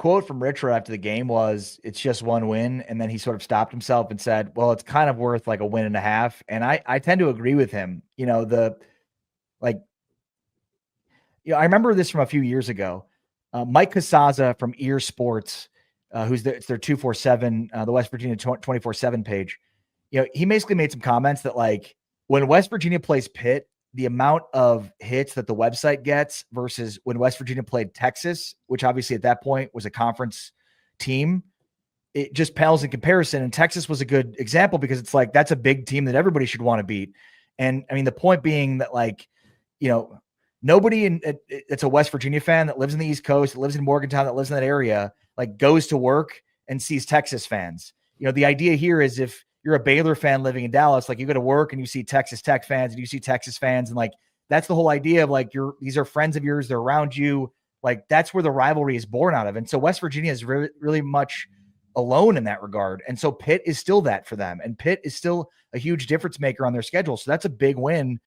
quote from Richer after the game was, "It's just one win," and then he sort of stopped himself and said, "Well, it's kind of worth like a win and a half." And I tend to agree with him. Like, I remember this from a few years ago. Mike Casaza from Ear Sports, it's their 247, the West Virginia 24/7 page. He basically made some comments that, like, when West Virginia plays Pitt, the amount of hits that the website gets versus when West Virginia played Texas, which obviously at that point was a conference team, it just pales in comparison. And Texas was a good example because it's like, that's a big team that everybody should want to beat. And I mean, the point being that, like, nobody it's a West Virginia fan that lives in the East Coast, that lives in Morgantown, that lives in that area, like, goes to work and sees Texas fans. The idea here is, if you're a Baylor fan living in Dallas, like, you go to work and you see Texas Tech fans and you see Texas fans. And, like, that's the whole idea of, like, these are friends of yours. They're around you. Like, that's where the rivalry is born out of. And so West Virginia is really, really much alone in that regard. And so Pitt is still that for them. And Pitt is still a huge difference maker on their schedule. So that's a big win